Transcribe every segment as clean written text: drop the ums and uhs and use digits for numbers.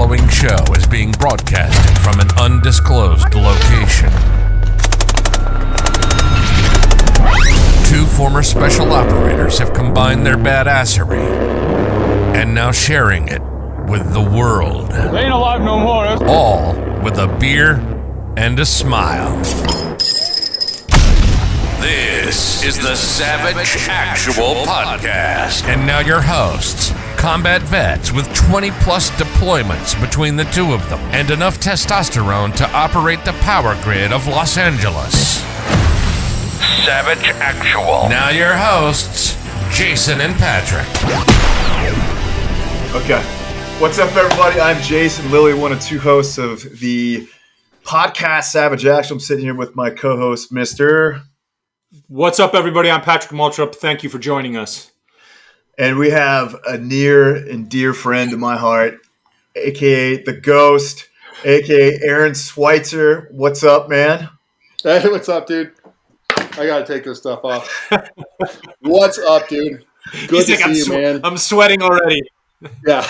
following show is being broadcasted from an undisclosed location. Two former special operators have combined their badassery and now sharing it with the world. They ain't alive no more. All with a beer and a smile. This is the Savage Actual Podcast. And now your hosts, combat vets with 20-plus deployments between the two of them and enough testosterone to operate the power grid of Los Angeles. Savage Actual. Now your hosts, Jason and Patrick. Okay. What's up, everybody? I'm Jason Lilly, one of two hosts of the podcast Savage Actual. I'm sitting here with my co-host, Mr. What's up, everybody? I'm Patrick Maltrup. Thank you for joining us. And we have a near and dear friend of my heart, a.k.a. The Ghost, a.k.a. Erin Switzer. What's up, man? Hey, what's up, dude? I got to take this stuff off. What's up, dude? Good to see you, man. I'm sweating already. Yeah.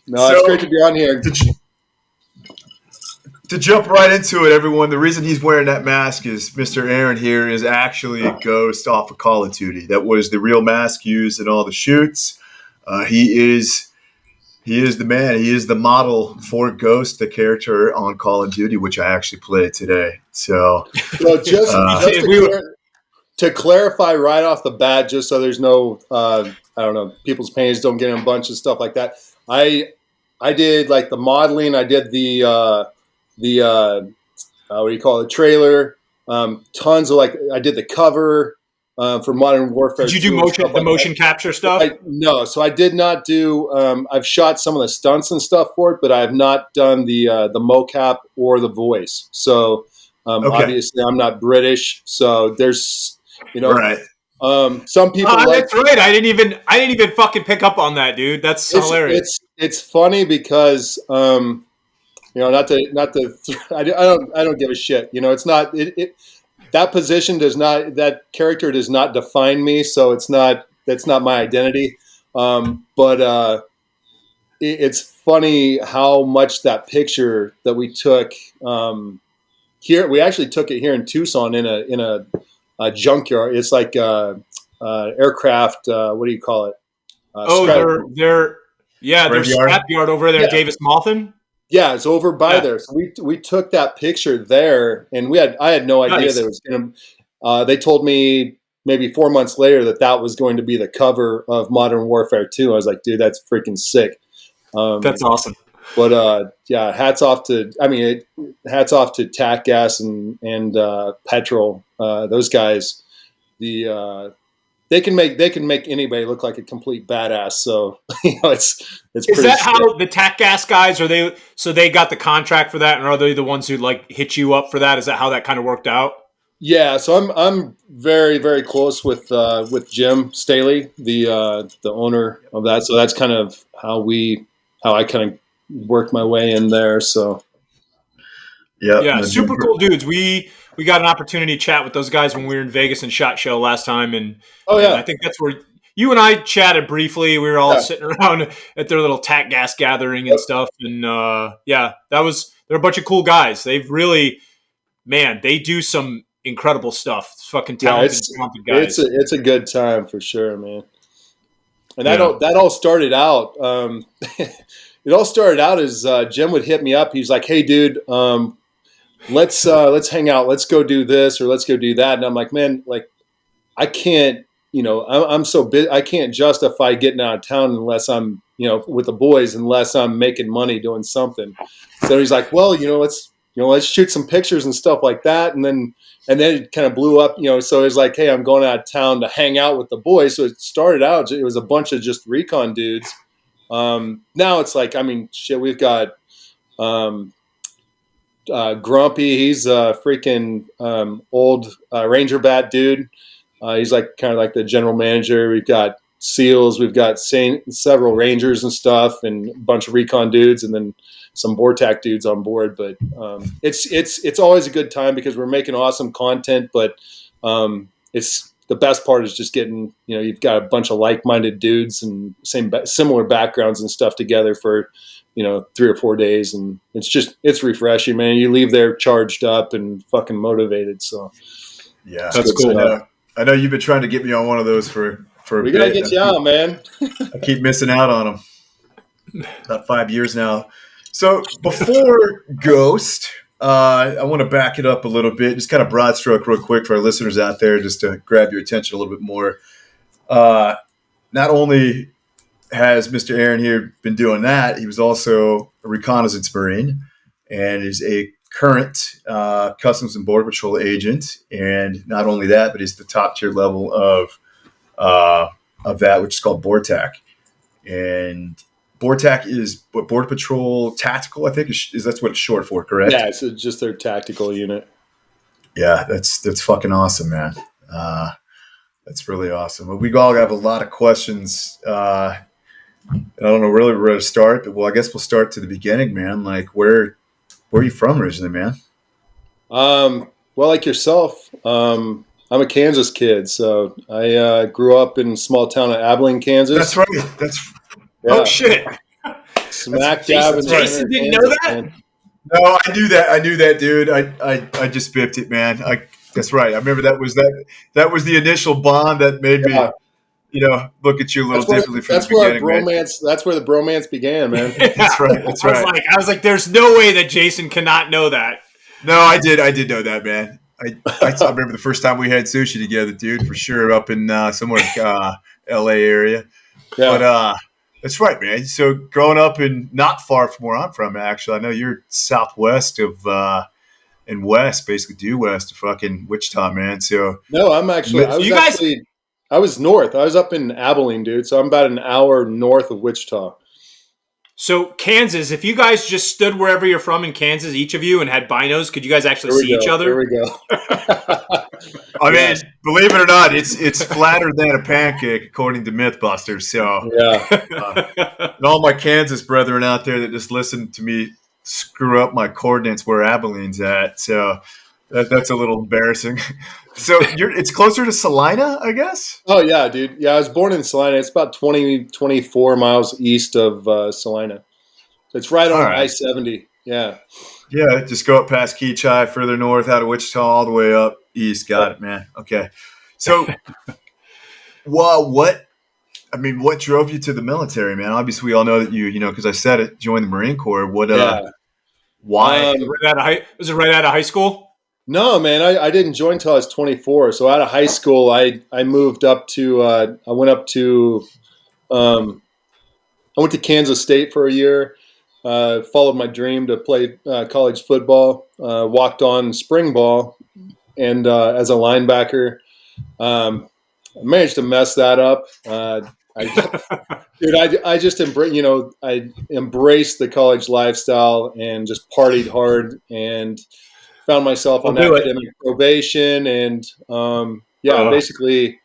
No, it's great to be on here. To jump right into it, everyone, the reason he's wearing that mask is Mr. Aaron here is actually a ghost off of Call of Duty. That was the real mask used in all the shoots. He is the man. He is the model for Ghost, the character on Call of Duty, which I actually played today. So just to clarify right off the bat, just so there's no, people's pains don't get in a bunch of stuff like that. I did like the modeling. I did the what do you call it, trailer, tons of I did the cover for Modern Warfare. Did you do motion capture stuff? No, so I did not do. I've shot some of the stunts and stuff for it, but I have not done the mocap or the voice. So obviously I'm not British, so there's right. Some people. That's right. I didn't even fucking pick up on that, dude. That's hilarious. It's funny because. Not to. I don't give a shit. It's not. That position does not. That character does not define me. So that's not my identity. But it's funny how much that picture that we took here. We actually took it here in Tucson in a junkyard. It's like aircraft. What do you call it? Their scrapyard over there, Davis Monthan. Yeah, it's over by there. So we took that picture there, and I had no idea that it was going to. They told me maybe 4 months later that was going to be the cover of Modern Warfare 2. I was like, dude, that's freaking sick. That's awesome. But hats off to TAC Gas and Petrol. Those guys, they can make anybody look like a complete badass. So it's is that how the TAC Gas guys are? They got the contract for that, and are they the ones who hit you up for that? Is that how that kind of worked out? Yeah, so I'm very, very close with Jim Staley, the owner of that. So that's kind of how I kind of worked my way in there. So yeah, super cool dudes. We got an opportunity to chat with those guys when we were in Vegas and SHOT Show last time, and I think that's where you and I chatted briefly. We were all sitting around at their little TAC Gas gathering and stuff, and they're a bunch of cool guys. They've really, they do some incredible stuff. It's fucking talented guys. It's a good time for sure, man. And that all started out. It all started out as Jim would hit me up. He's like, "Hey, dude, let's hang out. Let's go do this or let's go do that." And I'm like, man, I can't. I'm so busy. I can't justify getting out of town unless I'm, with the boys, unless I'm making money doing something. So he's like, well, let's shoot some pictures and stuff like that. And then it kind of blew up, so it's like, hey, I'm going out of town to hang out with the boys. So it started out, it was a bunch of just Recon dudes. Now it's like, shit, we've got, Grumpy. He's a freaking, old, Ranger Bat dude. He's kind of like the general manager. We've got SEALs. We've got several Rangers and stuff, and a bunch of Recon dudes, and then some BORTAC dudes on board. But it's always a good time because we're making awesome content. But it's the best part is just getting, you've got a bunch of like-minded dudes and similar backgrounds and stuff together for, 3 or 4 days. And it's refreshing, man. You leave there charged up and fucking motivated. So yeah, that's cool. I know you've been trying to get me on one of those for a we bit. We got to get you out, man. I keep missing out on them. About 5 years now. So before Ghost, I want to back it up a little bit, just kind of broad stroke real quick for our listeners out there, just to grab your attention a little bit more. Not only has Mr. Erin here been doing that, he was also a reconnaissance Marine and is a current Customs and Border Patrol agent. And not only that, but he's the top tier level of that, which is called BORTAC. And BORTAC is what, Border Patrol Tactical, I think is that's what it's short for, correct? Yeah, it's just their tactical unit. Yeah, that's fucking awesome, man. That's really awesome. We all have a lot of questions. I don't know really where to start, but I guess we'll start to the beginning, man. Like, where are you from originally, man? Well, like yourself, I'm a Kansas kid, so I grew up in a small town of Abilene, Kansas. That's right. Yeah. Oh shit! Smack dab. Jason didn't know that. Man. No, I knew that, dude. I just bipped it, man. That's right. I remember that was the initial bond that made me, look at you a little differently from the beginning. That's where the bromance began, man. That's right. That's right. I was like, there's no way that Jason cannot know that. No, I did know that, man. I remember the first time we had sushi together, dude, for sure, up in somewhere L.A. area. Yeah. But that's right, man. So growing up not far from where I'm from, actually, I know you're southwest of and west, basically due west of fucking Wichita, man. So no, I was north. I was up in Abilene, dude. So I'm about an hour north of Wichita. So Kansas, if you guys just stood wherever you're from in Kansas, each of you, and had binos, could you guys actually see each other? There we go. I mean, believe it or not, it's flatter than a pancake, according to MythBusters. So yeah, and all my Kansas brethren out there that just listen to me screw up my coordinates where Abilene's at. So that's a little embarrassing. So it's closer to Salina, I guess? Oh, yeah, dude. Yeah, I was born in Salina. It's about 24 miles east of Salina. So it's right on I-70. Yeah. Yeah, just go up past Keachai, further north out of Wichita, all the way up east. Got it, man. Okay. So, what drove you to the military, man? Obviously, we all know that you because I said it, joined the Marine Corps. Why? Was it right out of high school? No, man, I didn't join until I was 24. So out of high school, I moved up to I went to Kansas State for a year. Followed my dream to play college football. Walked on spring ball, and as a linebacker, I managed to mess that up. I just embraced the college lifestyle and just partied hard and found myself on academic probation and basically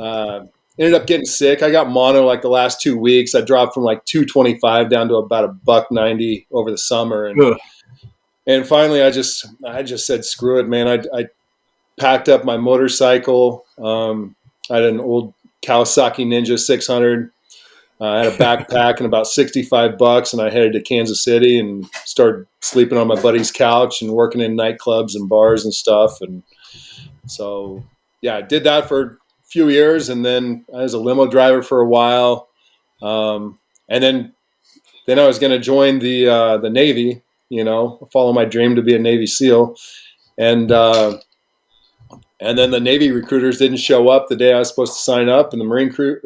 ended up getting sick. I got mono like the last 2 weeks. I dropped from like 225 down to about $190 over the summer, and finally I just said screw it, man. I packed up my motorcycle. I had an old Kawasaki Ninja 600. I had a backpack and about $65, and I headed to Kansas City and started sleeping on my buddy's couch and working in nightclubs and bars and stuff. And so, yeah, I did that for a few years, and then I was a limo driver for a while. And then I was going to join the Navy, follow my dream to be a Navy SEAL. And then the Navy recruiters didn't show up the day I was supposed to sign up, and the Marine Corps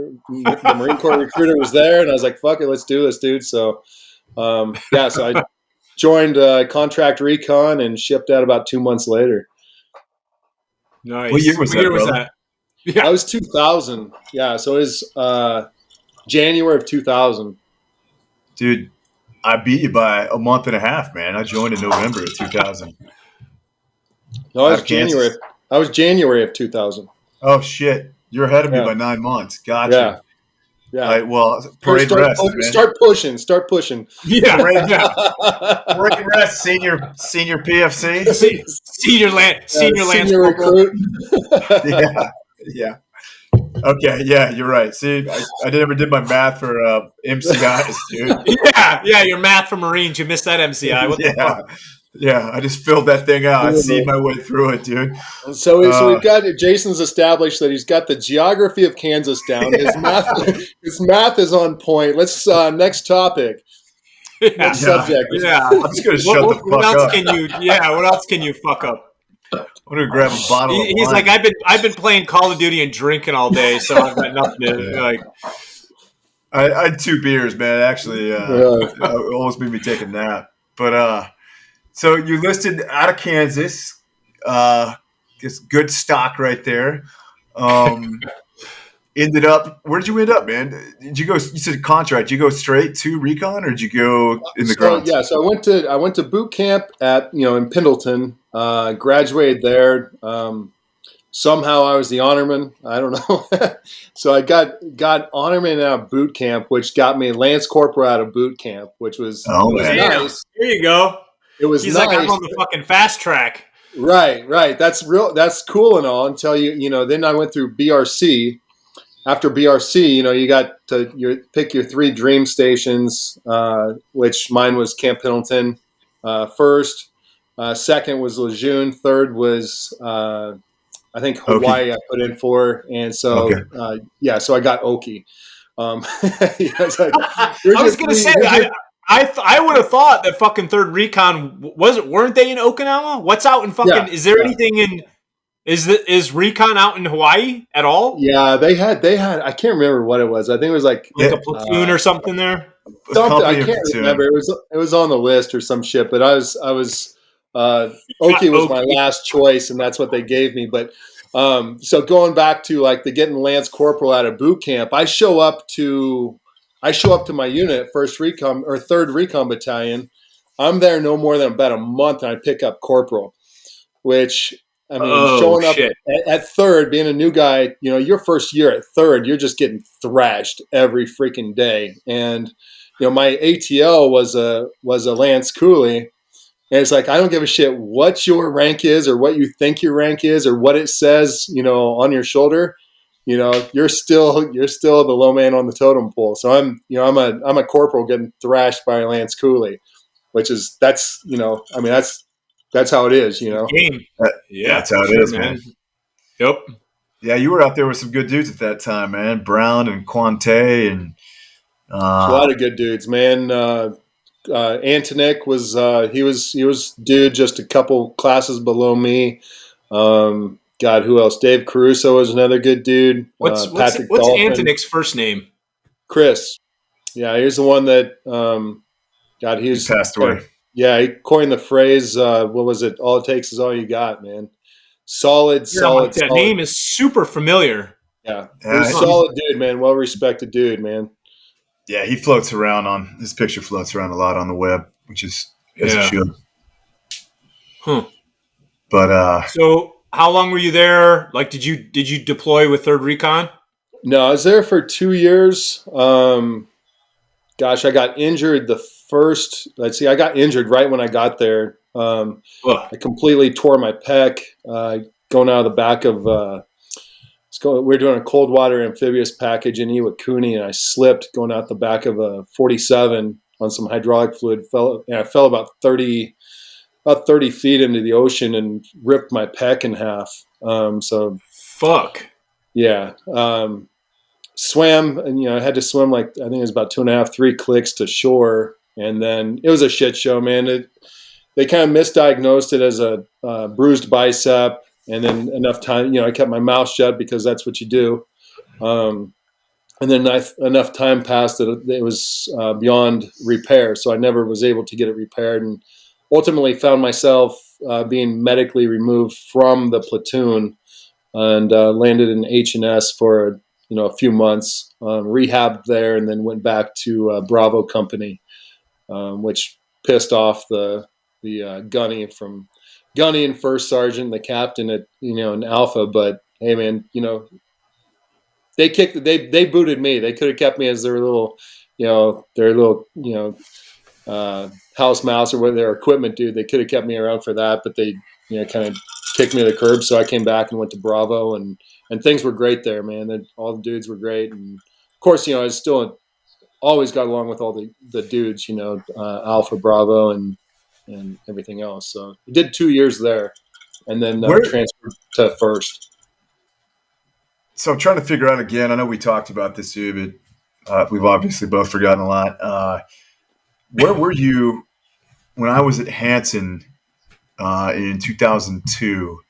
recruiter was there, and I was like, "Fuck it, let's do this, dude." So, so I joined Contract Recon and shipped out about 2 months later. Nice. What year was that? Yeah, that was 2000. Yeah, so it was January of 2000. Dude, I beat you by a month and a half, man. I joined in November of 2000. No, it was January. I was January of 2000. Oh shit! You're ahead of me by 9 months. Gotcha. Yeah. All right, well, parade rest. Start pushing. Yeah. Parade rest. Senior PFC. Senior recruit. Yeah. Okay, yeah, you're right. See, I never did my math for MCIs, dude. Yeah, your math for Marines. You missed that MCI. What the fuck? Yeah, I just filled that thing out. I see my way through it, dude. So we've got Jason's established that he's got the geography of Kansas down. His math is on point. Let's next topic. Next subject. Yeah, I'm just gonna shut the fuck up. What else can you fuck up? I'm gonna grab a bottle. He's like, I've been playing Call of Duty and drinking all day, so I've got nothing to like. I had 2 beers, man. Actually, it almost made me take a nap. But so you listed out of Kansas. It's good stock right there. Ended up. Where did you end up, man? Did you go? You said contract. Did you go straight to Recon, or did you go in the ground? Yeah, so I went to boot camp at in Pendleton. Graduated there. Somehow I was the honorman. I don't know. So I got honorman out of boot camp, which got me Lance Corporal out of boot camp, which was, nice. There you go. It was He's nice. like, I'm on the fucking fast track. Right. That's cool and all until then I went through BRC. After BRC, you got to pick your 3 dream stations, which mine was Camp Pendleton first. Second was Lejeune. Third was I think Hawaii. I put in for, and so so I got Oki. I was gonna say I would have thought that fucking 3rd Recon weren't they in Okinawa? What's out in fucking? Yeah, is there anything in? Is Recon out in Hawaii at all? Yeah, they had. I can't remember what it was. I think it was like a platoon or something there. Something I can't remember. It was on the list or some shit. But I was Oki was my last choice, and that's what they gave me. But so going back to like the getting Lance Corporal out of boot camp, I show up to my unit, 1st Recon or 3rd Recon Battalion. I'm there no more than about a month, and I pick up Corporal, which. I mean, showing up at 3rd, being a new guy, your first year at 3rd, you're just getting thrashed every freaking day. And, my ATL was a Lance Cooley. And it's like, I don't give a shit what your rank is or what you think your rank is or what it says, on your shoulder. You're still the low man on the totem pole. So I'm a corporal getting thrashed by a Lance Cooley, which is, that's how it is, Game. That's how it is, man. Yep. Yeah, you were out there with some good dudes at that time, man. Brown and Quante and a lot of good dudes, man. Antonik was he was dude just a couple classes below me. God, who else? Dave Caruso was another good dude. What's Antonik's first name? Chris. Yeah, he's the one that he passed away. Yeah, he coined the phrase, what was it? All it takes is all you got, man. Solid. That name is super familiar. Yeah. He's a solid dude, man. Well-respected dude, man. Yeah, he floats around his picture floats around a lot on the web, which is as it should. Huh. But so how long were you there? Like, did you deploy with 3rd Recon? No, I was there for 2 years. I got injured I got injured right when I got there. I completely tore my pec going out of the back of we were doing a cold water amphibious package in Iwakuni, and I slipped going out the back of a 47 on some hydraulic fluid. I fell about 30 feet into the ocean and ripped my pec in half. Fuck. Yeah. Swam, and I had to swim I think it was about 2.5, 3 clicks to shore, and then it was a shit show, man. They kind of misdiagnosed it as a bruised bicep, and then enough time, I kept my mouth shut because that's what you do. And then enough time passed that it was beyond repair, so I never was able to get it repaired, and ultimately found myself being medically removed from the platoon and landed in H&S for a few months, rehabbed there, and then went back to Bravo Company, which pissed off the Gunny and First Sergeant, the captain at in Alpha. But hey, man, they booted me. They could have kept me as their little house mouse or what their equipment dude. They could have kept me around for that, but they kind of kicked me to the curb. So I came back and went to Bravo, and things were great there, man. And all the dudes were great. And of course, I still always got along with all the dudes, Alpha, Bravo, and everything else. So I did 2 years there, and then transferred to First. So I'm trying to figure out again. I know we talked about this too, but we've obviously both forgotten a lot. Where were you when I was at Hanson in 2002?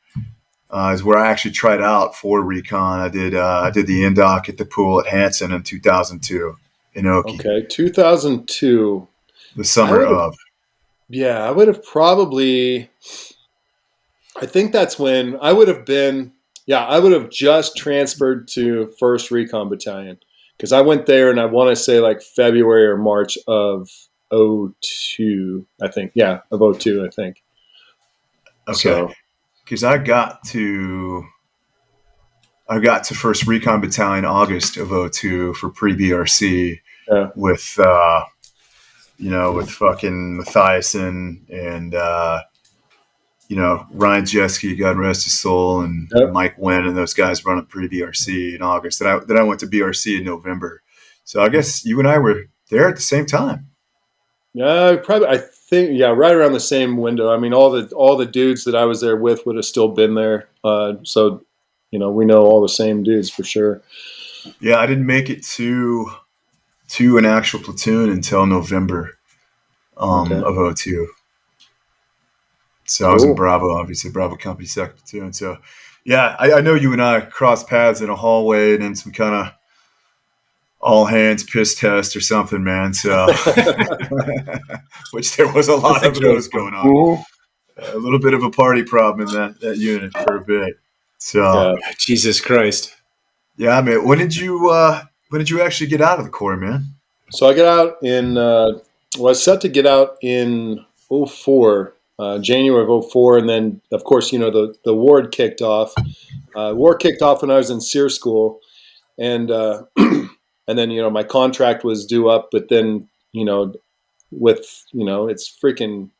Is where I actually tried out for Recon. I did the indoc at the pool at Hanson in 2002 in Okie. Okay, 2002. The summer of. Yeah, I would have probably. I think that's when I would have been. Yeah, I would have just transferred to 1st Recon Battalion because I went there and I want to say like February or March of 02, I think. Yeah, of 02, I think. Okay. Because I got to 1st Recon Battalion August of 02 for pre-BRC with, with fucking Mathiasen and, Ryan Jeske, God rest his soul, and Mike Wynn and those guys running pre-BRC in August. Then I went to BRC in November. So I guess you and I were there at the same time. Yeah, probably. I think right around the same window. I mean, all the dudes that I was there with would have still been there. So, we know all the same dudes for sure. Yeah, I didn't make it to an actual platoon until November of 02. So I was in Bravo, obviously, Bravo Company 2nd Platoon. So, yeah, I know you and I crossed paths in a hallway and then some kind of all hands piss test or something, man. So, which there was a lot of those going on. A little bit of a party problem in that unit for a bit. So, Jesus Christ. Yeah, man. When did you actually get out of the Corps, man? So I got out in I was set to get out in 04. January of 04, and then of course the war kicked off. War kicked off when I was in SEER school, and and then my contract was due up, but then with it's freaking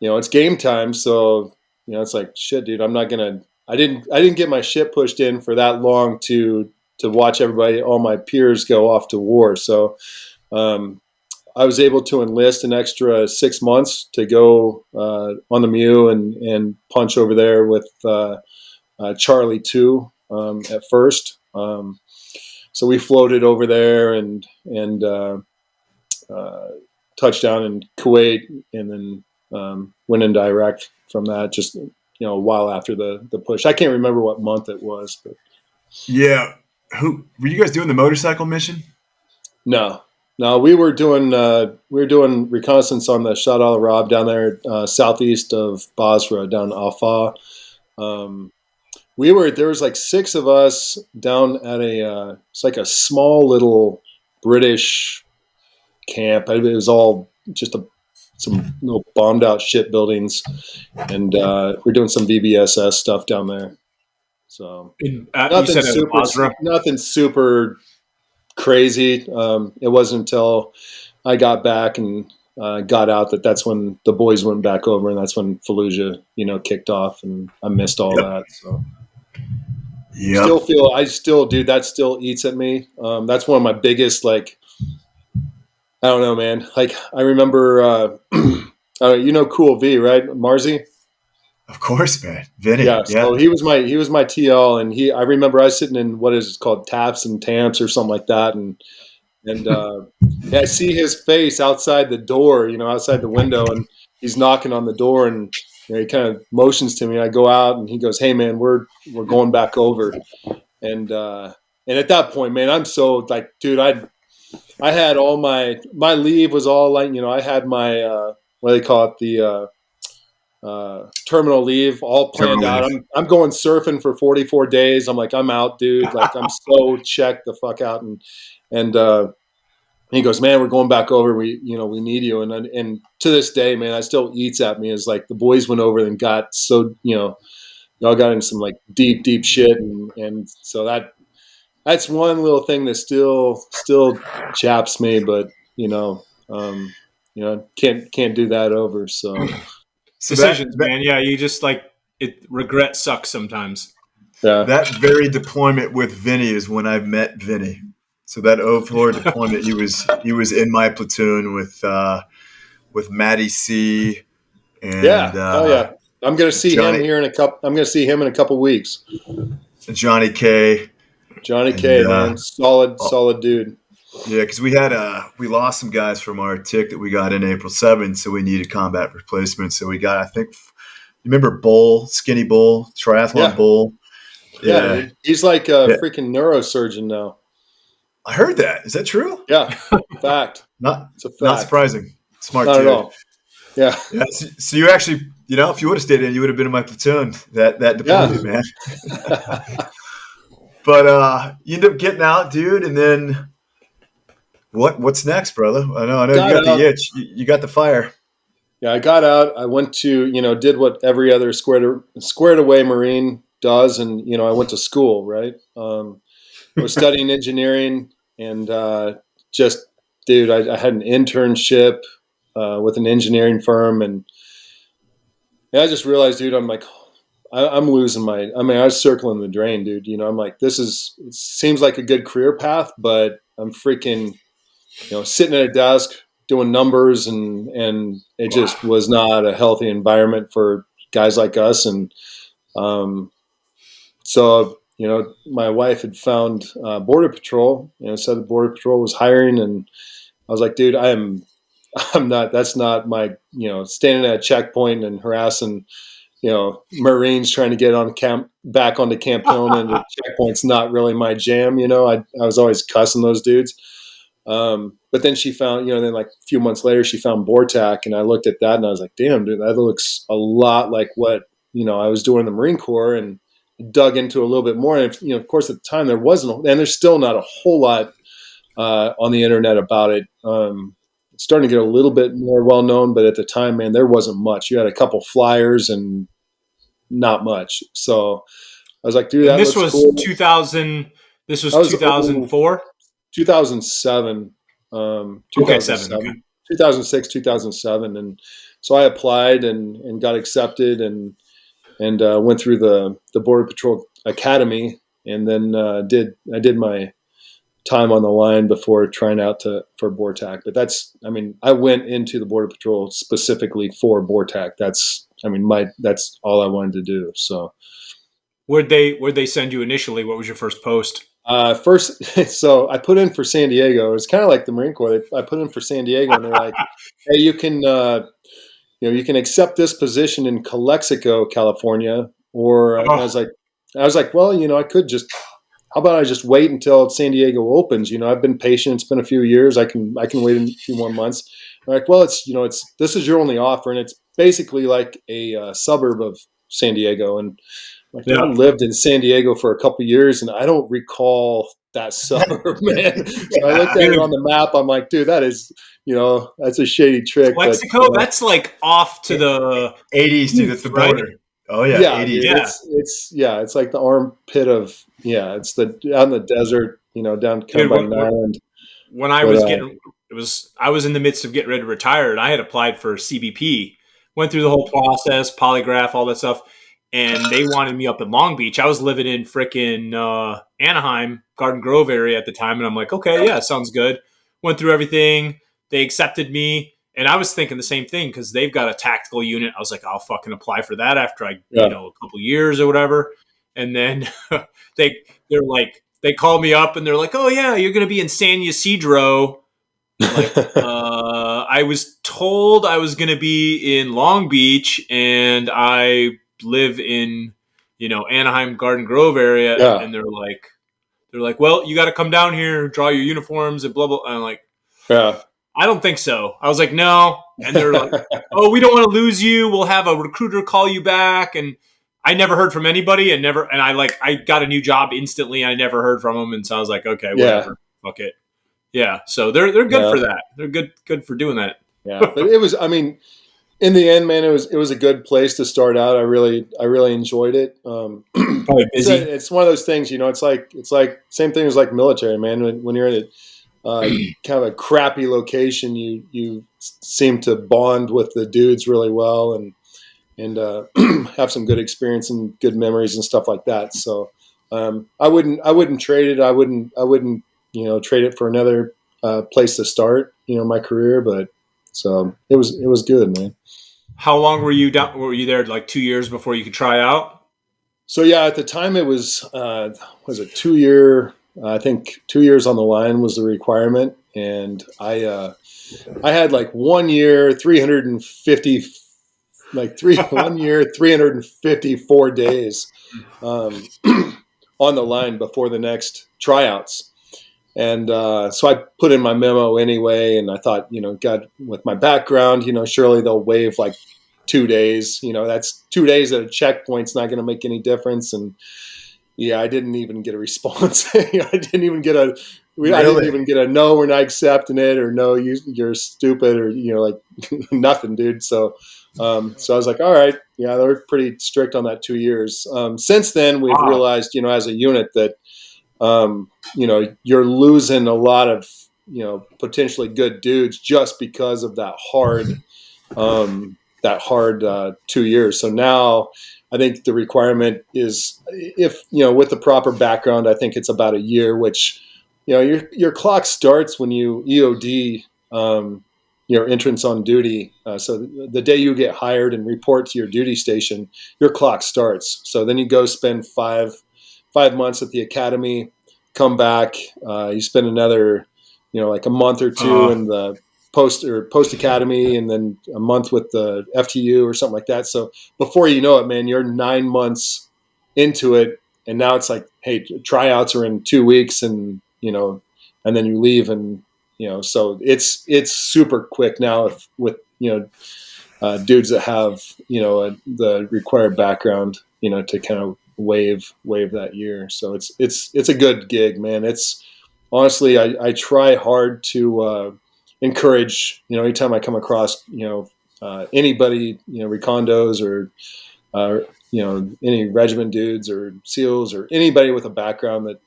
it's game time, so it's like shit, dude. I'm not gonna. I didn't get my shit pushed in for that long to watch all my peers go off to war. So I was able to enlist an extra 6 months to go on the Mew and punch over there with Charlie 2 at First. So we floated over there and touched down in Kuwait, and then went into Iraq from that. Just a while after the push. I can't remember what month it was, but yeah. Who were you guys doing the motorcycle mission? No, we were doing reconnaissance on the Shad al Arab down there southeast of Basra, down Alfa. There was like 6 of us down at it's like a small little British camp. It was all just some little bombed out shit buildings, and we're doing some VBSS stuff down there. So nothing super crazy. It wasn't until I got back and got out that's when the boys went back over, and that's when Fallujah, kicked off, and I missed all that. So dude, that still eats at me. That's one of my biggest, like, I don't know, man. Like, I remember, Cool V, right? Marzi? Of course, man. Vinny. Yeah. So he was my TL, and I remember I was sitting in what is it called, Taps and Tamps or something like that, and I see his face outside the door, outside the window, and he's knocking on the door, and he kind of motions to me. I go out, and he goes, "Hey, man, we're going back over," and at that point, man, I'm so like, dude, I had all my leave was all like, I had my what do they call it, the terminal leave all planned out. I'm going surfing for 44 days. I'm like, I'm out, dude. Like, I'm so checked the fuck out. And he goes, man, we're going back over. We need you. And to this day, man, that still eats at me. Is like the boys went over and got so, y'all got in some like deep shit. And so that's one little thing that still chaps me, but can't do that over. So decisions, man. Yeah. You just like, regret sucks sometimes. Yeah. That very deployment with Vinny is when I met Vinny. So that 04 deployment, he was in my platoon with Matty C. And yeah. I'm going to see Johnny, him here in a couple. I'm going to see him in a couple weeks. Johnny K. Johnny K. Man, solid dude. Yeah, because we lost some guys from our tick that we got in April 7th, so we needed combat replacement. So we got, I think, you remember Bull, Skinny Bull, Triathlon Bull? Yeah, dude. He's like a freaking neurosurgeon now. I heard that. Is that true? Yeah, fact. Not fact. surprising. Smart Not dude. at all. Yeah. So you actually, if you would have stayed in, you would have been in my platoon. That deployment, man. But you end up getting out, dude, and then what's next, brother? I know you got the itch. You got the fire. Yeah, I got out. I went to, did what every other squared away Marine does, and I went to school, right? I was studying engineering, and dude, I had an internship with an engineering firm, and I just realized, dude, I'm like, I'm losing I was circling the drain, dude. I'm like, it seems like a good career path, but I'm freaking, sitting at a desk doing numbers, and it just was not a healthy environment for guys like us. And so, my wife had found Border Patrol, said the Border Patrol was hiring, and I was like, dude, I'm not, that's not my, standing at a checkpoint and harassing, Marines trying to get back onto Camp Pillen and the checkpoint's not really my jam. I was always cussing those dudes. But then she found, then like a few months later, she found BORTAC, and I looked at that and I was like, damn, dude, that looks a lot like what, I was doing in the Marine Corps, and dug into a little bit more. And, of course, at the time there wasn't, and there's still not a whole lot on the internet about it. It's starting to get a little bit more well-known, but at the time, man, there wasn't much. You had a couple flyers and not much. So I was like, dude, that this was cool. 2000. This was 2004? 2007. 2007. Okay. 2006, 2007. And so I applied and got accepted and went through the Border Patrol Academy, and then I did my time on the line before trying out for BORTAC. But I went into the Border Patrol specifically for BORTAC. That's all I wanted to do. So where'd they send you initially? What was your first post? So I put in for San Diego. It's kind of like the Marine Corps. I put in for San Diego, and they're like, hey, you can you can accept this position in Calexico, California. Or I was like, well, I could just, how about I just wait until San Diego opens? I've been patient. It's been a few years. I can wait a few more months. They're like, well, this is your only offer, and it's basically like a suburb of San Diego. And I lived in San Diego for a couple of years, and I don't recall that suburb, man. So I looked at it on the map. I'm like, dude, that is, that's a shady trick. Mexico, that's like off to the 80s, dude. That's the border. Right? Oh yeah, yeah, 80s. Yeah. It's like the armpit of it's out in the desert, down Cumberland Island. When I was I was in the midst of getting ready to retire, and I had applied for CBP, went through the whole process, polygraph, all that stuff. And they wanted me up in Long Beach. I was living in frickin' Anaheim, Garden Grove area at the time. And I'm like, okay, yeah, sounds good. Went through everything. They accepted me. And I was thinking the same thing because they've got a tactical unit. I was like, I'll fucking apply for that after a couple years or whatever. And then they're like, they called me up and they're like, oh yeah, you're going to be in San Ysidro. Like, I was told I was going to be in Long Beach, and I live in, Anaheim, Garden Grove area. Yeah. And they're like, well, you got to come down here, draw your uniforms and blah, blah. And I'm like, yeah, I don't think so. I was like, no. And they're like, oh, we don't want to lose you. We'll have a recruiter call you back. And I never heard from anybody and I got a new job instantly. I never heard from them. And so I was like, okay, whatever. Fuck it. Yeah. So they're good for that. They're good for doing that. Yeah. But it was, in the end, man, it was a good place to start out. I really enjoyed it. Probably busy. It's one of those things, it's like same thing as like military, man. When you're in a kind of a crappy location, you seem to bond with the dudes really well, and and have some good experience and good memories and stuff like that. So I wouldn't trade it. I wouldn't trade it for another place to start my career. But so it was good, man. How long were you down? Were you there like 2 years before you could try out? So yeah, at the time it was it 2 year? I think 2 years on the line was the requirement, and I had like 1 year, 350, like 1 year, 354 days on the line before the next tryouts. And so I put in my memo anyway, and I thought, God, with my background, surely they'll waive like 2 days. That's 2 days at a checkpoint's not going to make any difference. And yeah, I didn't even get a response. I didn't even get a no, we're not accepting it, or no, you're stupid, or like nothing, dude. So I was like, all right, yeah, they were pretty strict on that 2 years. Since then, we've realized, as a unit that you're losing a lot of potentially good dudes just because of that hard 2 years. So now I think the requirement is, if with the proper background, I think it's about a year, which your clock starts when you EOD your entrance on duty. So the day you get hired and report to your duty station, your clock starts. So then you go spend five months at the academy, come back, you spend another like a month or two in the post academy, and then a month with the FTU or something like that. So before you know it, man, you're 9 months into it, and now it's like, hey, tryouts are in 2 weeks, and and then you leave, and so it's super quick now with dudes that have the required background to kind of waive that year. So it's a good gig, man. It's honestly, I try hard to encourage, anytime I come across, anybody, recondos or, any regiment dudes or SEALs or anybody with a background that,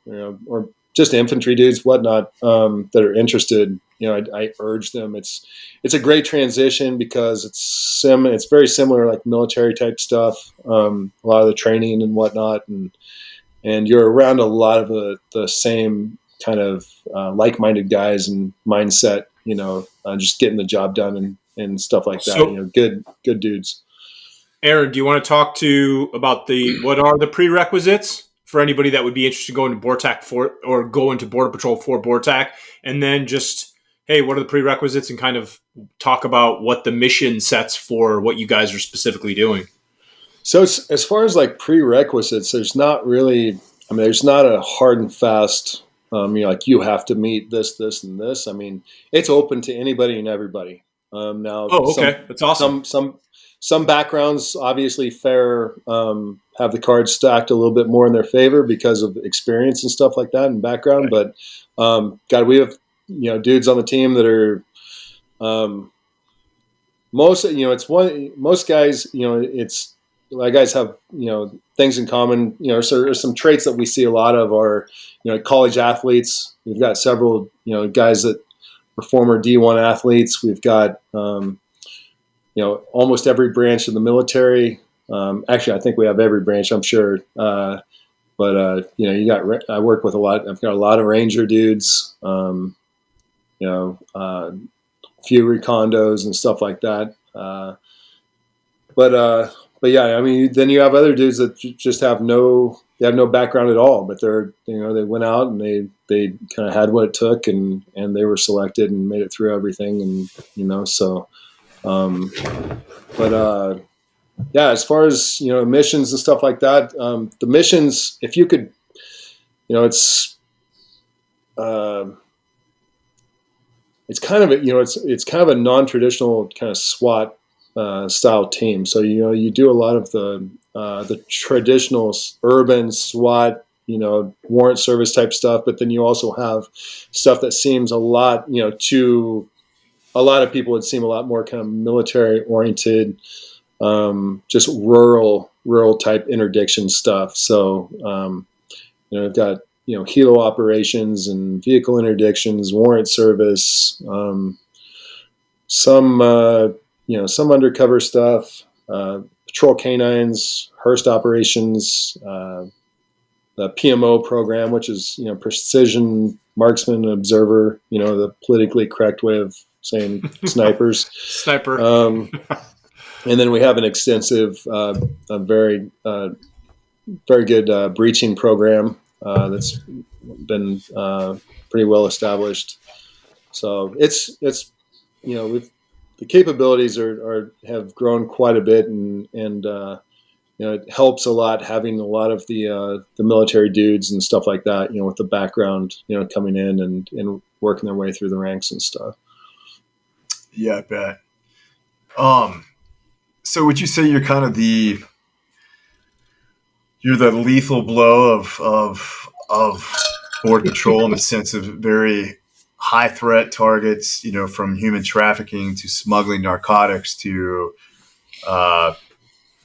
or just infantry dudes, whatnot, that are interested, I urge them. It's a great transition because it's very similar, like military type stuff, a lot of the training and whatnot. And you're around a lot of the same kind of like-minded guys and mindset, just getting the job done and stuff like that. So, good dudes. Erin, do you want to talk about what are the prerequisites for anybody that would be interested in going to BORTAC or go into Border Patrol for BORTAC, and then just, hey, what are the prerequisites, and kind of talk about what the mission sets for what you guys are specifically doing? So as far as like prerequisites, there's not really, there's not a hard and fast, like you have to meet this, and this. It's open to anybody and everybody. Now, okay. That's awesome. Some backgrounds, obviously, have the cards stacked a little bit more in their favor because of experience and stuff like that and background. Right. But we have dudes on the team that are most guys. It's like guys have things in common. So there's some traits that we see a lot of are college athletes. We've got several guys that were former D1 athletes. We've got almost every branch of the military. Actually, I think we have every branch, I'm sure. But I work with I've got a lot of Ranger dudes, a few Recondos and stuff like that. But yeah, then you have other dudes that just have no background at all, but they went out and they kind of had what it took, and they were selected and made it through everything, and so. Yeah, as far as missions and stuff like that, the missions, if you could, it's kind of it's kind of a non-traditional kind of SWAT style team. So you do a lot of the traditional urban SWAT, warrant service type stuff, but then you also have stuff that seems a lot, to a lot of people would seem a lot more kind of military oriented, just rural type interdiction stuff. So, we've got, helo operations and vehicle interdictions, warrant service, some undercover stuff, patrol canines, Hearst Operations, the PMO program, which is, precision marksman and observer, the politically correct way of saying snipers. Sniper. And then we have an extensive, a very good breaching program that's been pretty well established. So it's the capabilities have grown quite a bit, and it helps a lot having a lot of the military dudes and stuff like that, with the background, coming in and working their way through the ranks and stuff. Yeah, I bet. So would you say you're kind of the lethal blow of border patrol in the sense of very high threat targets, from human trafficking to smuggling narcotics to,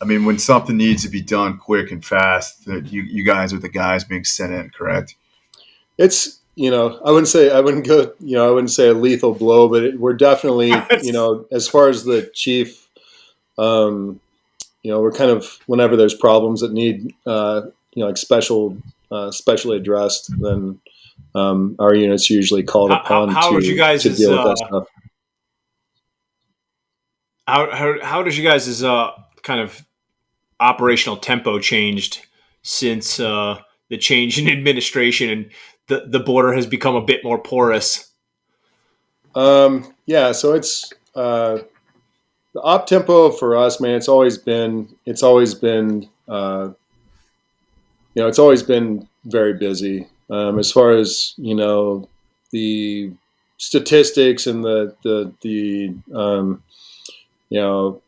when something needs to be done quick and fast, that you guys are the guys being sent in, correct? It's, I wouldn't say a lethal blow, but we're definitely, as far as the chief, we're kind of, whenever there's problems that need, like specially addressed, then our unit's usually called upon to deal with that stuff. How does you guys' kind of operational tempo changed since the change in administration and the border has become a bit more porous? So it's the op tempo for us, man. It's always been very busy. As far as the statistics and the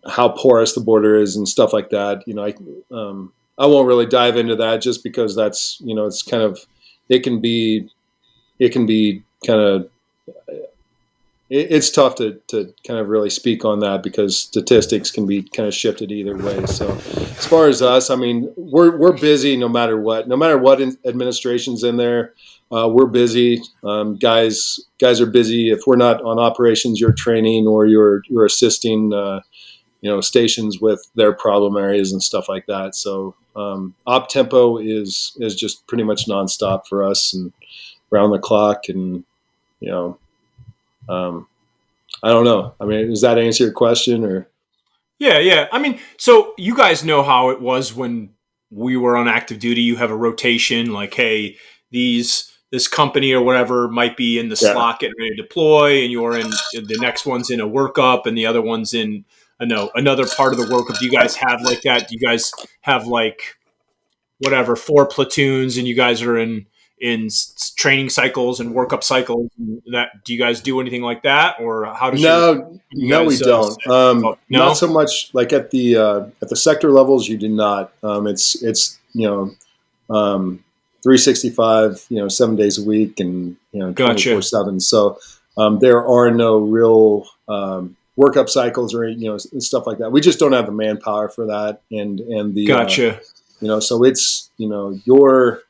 how porous the border is and stuff like that. I won't really dive into that just because that's it's kind of it can be kind of. It's tough to kind of really speak on that because statistics can be kind of shifted either way. So as far as us, we're busy no matter what administration's in there. We're busy. Guys are busy. If we're not on operations, you're training or you're assisting, stations with their problem areas and stuff like that. So op tempo is just pretty much nonstop for us and round the clock and, I don't know. Does that answer your question or? Yeah. So you guys know how it was when we were on active duty. You have a rotation, like, hey, this company or whatever might be in the slot getting ready to deploy, and you're in the next one's in a workup, and the other one's in another part of the workup. Do you guys have like that? Do you guys have like 4 platoons, and you guys are in training cycles and workup cycles? That do you guys do anything like that, or how does no, we don't. No? Not so much like at the sector levels. You do not. It's 365, 7 days a week, and 24/7. So there are no real workup cycles or and stuff like that. We just don't have the manpower for that, and the gotcha. So it's you're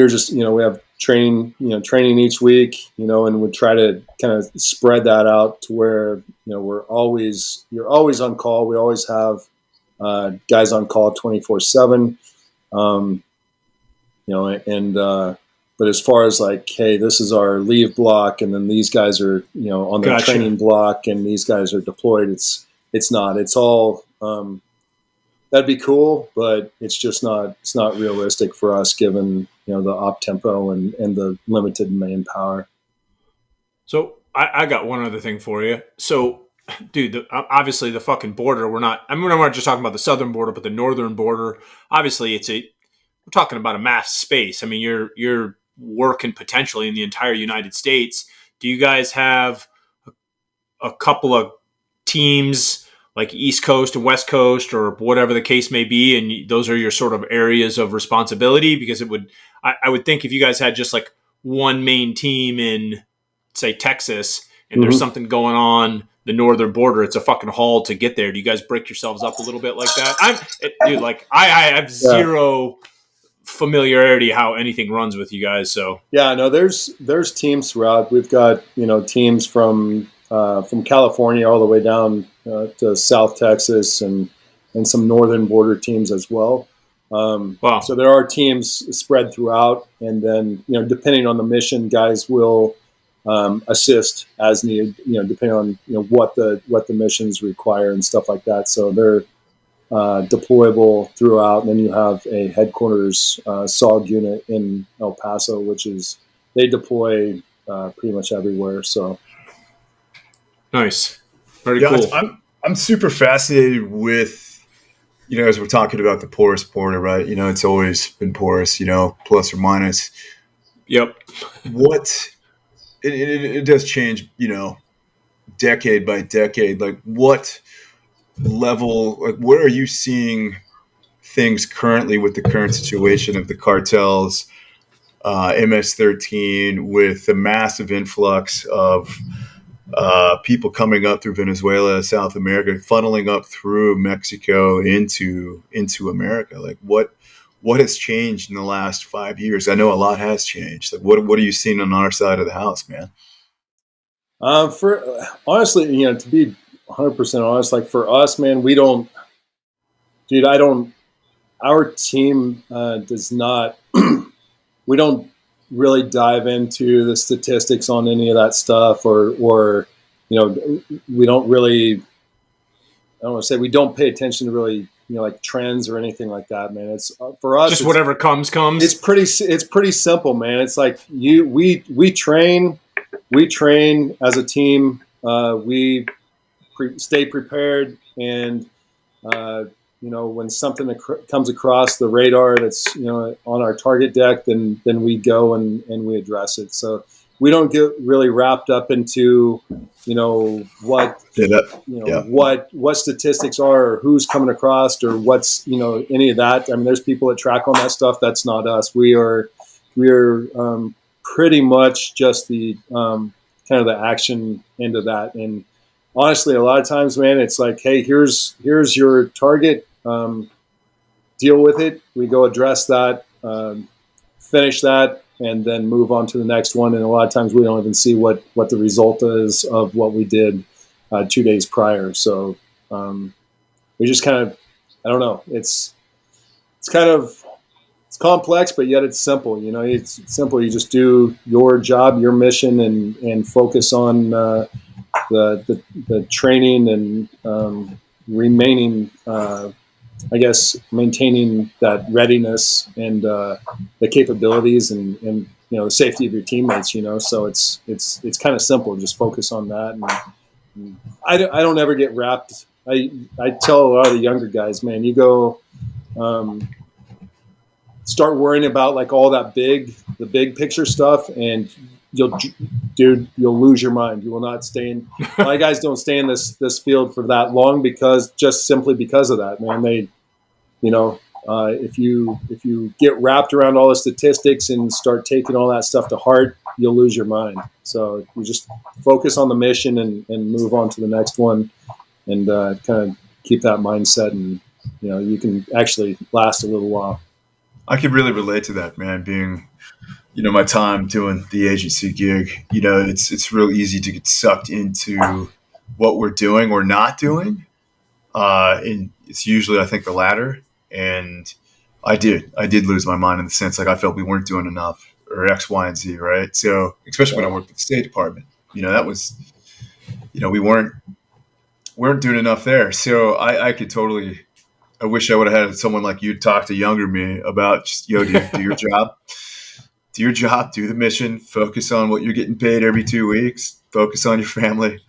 just we have training each week, and we try to kind of spread that out to where you're always on call. We always have guys on call 24/7, but as far as like, hey, this is our leave block, and then these guys are on their training block, and these guys are deployed. It's not. It's all. That'd be cool, but it's not realistic for us given the op tempo and the limited manpower. So I got one other thing for you. So, dude, obviously the fucking border. We're not just talking about the southern border, but the northern border. Obviously, we're talking about a mass space. You're working potentially in the entire United States. Do you guys have a couple of teams like East Coast and West Coast or whatever the case may be, and those are your sort of areas of responsibility? Because I would think if you guys had just like one main team in, say, Texas, and there's something going on the northern border, it's a fucking haul to get there. Do you guys break yourselves up a little bit like that? I have zero familiarity how anything runs with you guys. So there's teams throughout. We've got teams from California all the way down to South Texas and some northern border teams as well. Wow. So there are teams spread throughout, and then, depending on the mission, guys will assist as needed, depending on, what the missions require and stuff like that. So they're deployable throughout. And then you have a headquarters SOG unit in El Paso, they deploy pretty much everywhere. So nice. Very cool. I'm super fascinated with, as we're talking about the porous border, right? It's always been porous, plus or minus. Yep. It does change, decade by decade. Like, what level, where are you seeing things currently with the current situation of the cartels, MS-13, with the massive influx of people coming up through Venezuela, South America, funneling up through Mexico into America? Like, what has changed in the last 5 years? I know a lot has changed. Like, what are you seeing on our side of the house, man? For honestly, to be 100% honest, like for us, man, our team does not, we don't really dive into the statistics on any of that stuff, or we don't really, I don't want to say we don't pay attention to really, like trends or anything like that, man. It's for us, just whatever comes. It's pretty simple, man. It's like we train as a team. We stay prepared, and when something comes across the radar that's on our target deck, then we go and we address it. So we don't get really wrapped up into what statistics are, or who's coming across, or what's any of that. I mean, there's people that track on that stuff. That's not us. We are pretty much just the kind of the action end of that. And honestly, a lot of times, man, it's like, hey, here's your target. Deal with it. We go address that, finish that, and then move on to the next one. And a lot of times we don't even see what the result is of what we did 2 days prior. So we just kind of, I don't know. It's complex, but yet it's simple. It's simple. You just do your job, your mission, and focus on the training and remaining, maintaining that readiness and the capabilities and the safety of your teammates. So it's kind of simple. Just focus on that. And I don't ever get wrapped. I tell a lot of the younger guys, man, you go start worrying about like all that the big picture stuff, and you'll lose your mind. You will not stay in. My guys don't stay in this field for that long because of that, man. They, if you get wrapped around all the statistics and start taking all that stuff to heart, you'll lose your mind. So you just focus on the mission and move on to the next one, and kind of keep that mindset, and you can actually last a little while. I could really relate to that, man. Being, my time doing the agency gig, it's real easy to get sucked into what we're doing or not doing. And it's usually, I think, the latter. And I did lose my mind in the sense, like, I felt we weren't doing enough, or X, Y, and Z, right? So, especially when I worked with the State Department, that was, we weren't doing enough there. So I could totally, I wish I would have had someone like you talk to younger me about just, dude, do your job. Do your job, do the mission, focus on what you're getting paid every 2 weeks, focus on your family.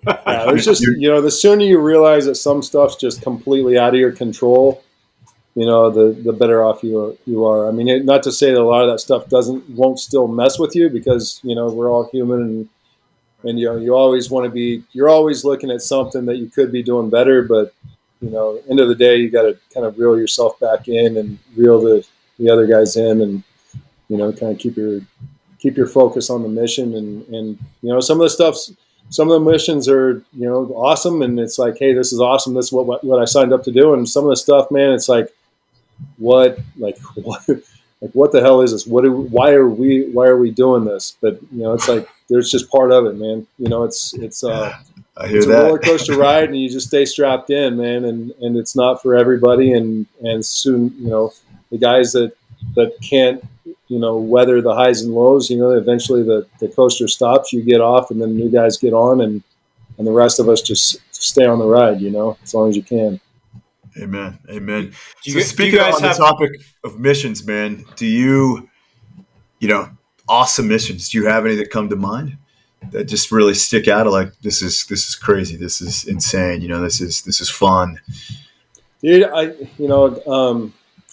Yeah, there's just, the sooner you realize that some stuff's just completely out of your control, the better off you are. I mean, not to say that a lot of that stuff won't still mess with you, because, we're all human, and you always want to be, you're always looking at something that you could be doing better, but, end of the day, you got to kind of reel yourself back in and reel the other guys in, and, kind of keep your focus on the mission. And some of the missions are, awesome. And it's like, hey, this is awesome. This is what I signed up to do. And some of the stuff, man, it's like, what the hell is this? Why are we doing this? But, it's like, there's just part of it, man. I hear it's a that. roller coaster ride, and you just stay strapped in, man. And it's not for everybody. And soon, the guys that can't, weather the highs and lows, eventually the coaster stops, you get off, and then new guys get on, and the rest of us just stay on the ride, as long as you can. Amen. Amen. Do so speaking on the topic of missions, man, do you awesome missions, do you have any that come to mind that just really stick out of like, this is crazy, this is insane, this is fun? Dude, I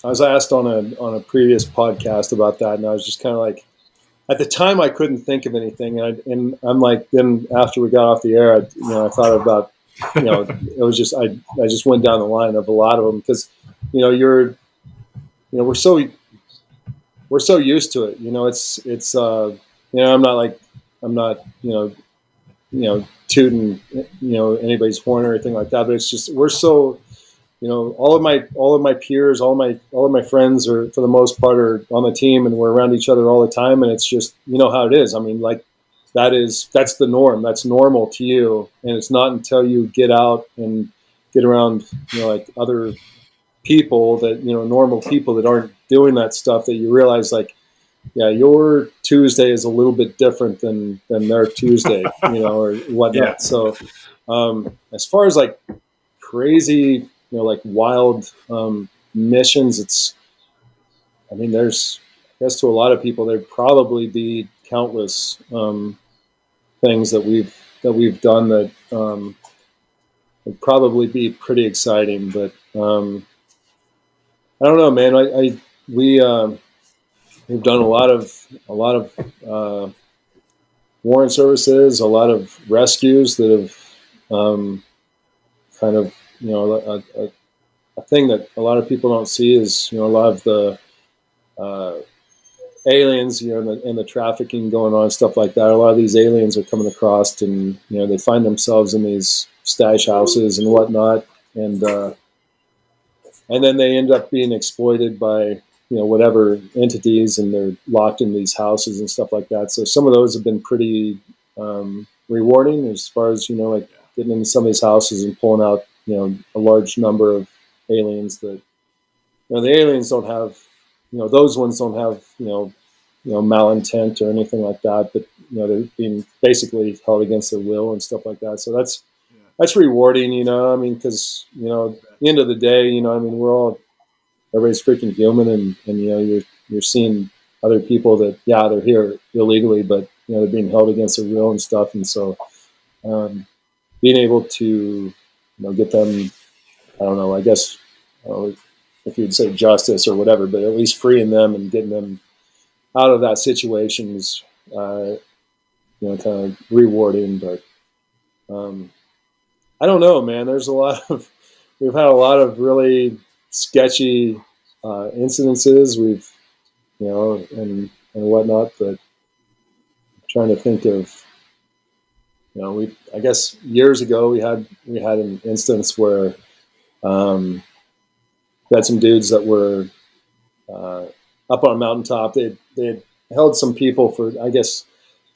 was asked on a previous podcast about that, and I was just kind of like, at the time I couldn't think of anything, and I'm like, then after we got off the air, I thought about, it was just, I just went down the line of a lot of them, because we're so used to it, it's I'm not tooting anybody's horn or anything like that, but it's just, we're so, all of my peers, all of my friends are, for the most part, are on the team, and we're around each other all the time. And it's just, how it is. I mean, like, that's the norm. That's normal to you. And it's not until you get out and get around, like other people that, normal people that aren't doing that stuff, that you realize, like, yeah, your Tuesday is a little bit different than their Tuesday, or whatnot. Yeah. So, as far as like crazy, like wild missions, there's, I guess, to a lot of people, there'd probably be countless things that we've done that would probably be pretty exciting. But I don't know, man. We've done a lot of warrant services, a lot of rescues that have kind of, a thing that a lot of people don't see is, a lot of the aliens, and the trafficking going on, stuff like that. A lot of these aliens are coming across, and they find themselves in these stash houses and whatnot, and then they end up being exploited by whatever entities, and they're locked in these houses and stuff like that. So some of those have been pretty rewarding, as far as like getting into some of these houses and pulling out a large number of aliens that the aliens don't have, those ones don't have malintent or anything like that, but they're being basically held against their will and stuff like that. So that's rewarding, because at the end of the day, everybody's freaking human, and you're seeing other people that, yeah, they're here illegally, but they're being held against their will and stuff. And so being able to get them, I don't know, I guess, if you'd say justice or whatever, but at least freeing them and getting them out of that situation is kind of rewarding. But I don't know, man. We've had a lot of really sketchy incidences. We've and whatnot, but I'm trying to think of, I guess years ago we had an instance where we had some dudes that were up on a mountaintop. They had held some people for, I guess,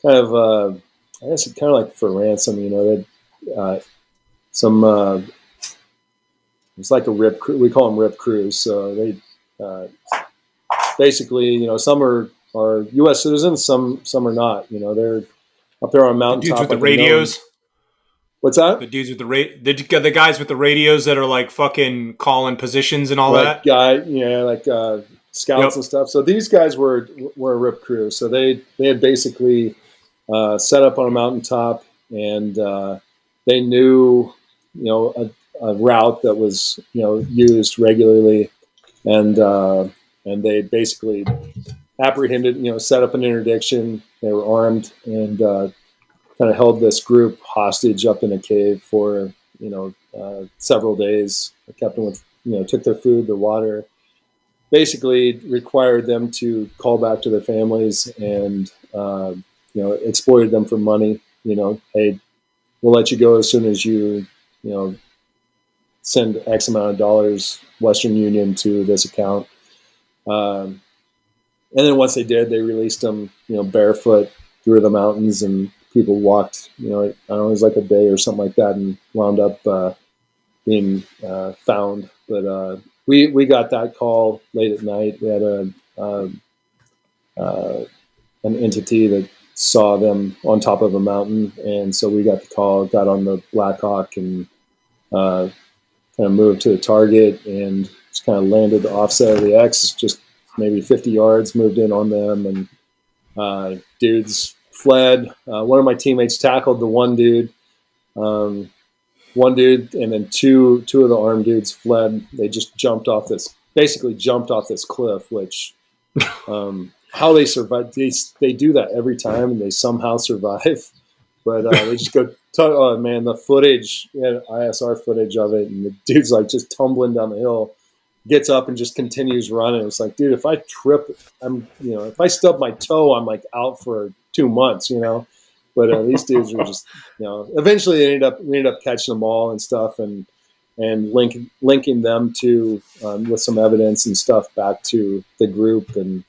kind of like for ransom. They'd some it's like a rip crew. We call them rip crews. So they basically, some are U.S. citizens, some are not. They're up there on a mountaintop. Dudes with the radios. What's that? The dudes with the guys with the radios that are like fucking calling positions and all that. Like scouts and stuff. So these guys were a rip crew. So they had basically set up on a mountaintop, and they knew a route that was used regularly, and they basically apprehended, set up an interdiction. They were armed, and kind of held this group hostage up in a cave for several days. They kept them with took their food, their water, basically required them to call back to their families, and exploited them for money. Hey, we'll let you go as soon as you send X amount of dollars, Western Union, to this account. And then once they did, they released them, barefoot through the mountains, and people walked, I don't know, it was like a day or something like that, and wound up being found. But we got that call late at night. We had an entity that saw them on top of a mountain, and so we got the call, got on the Blackhawk, and kind of moved to the target, and just kind of landed the offset of the X, just maybe 50 yards, moved in on them, and dudes fled. One of my teammates tackled the one dude, and then two of the armed dudes fled. They just basically jumped off this cliff, which how they survive, they do that every time, and they somehow survive. But they just go, oh man, the footage, ISR footage of it, and the dude's like just tumbling down the hill, gets up and just continues running. It's like, dude, if I trip, if I stub my toe, I'm like out for 2 months, But these dudes were just, eventually we ended up catching them all and stuff, and linking them to with some evidence and stuff back to the group, and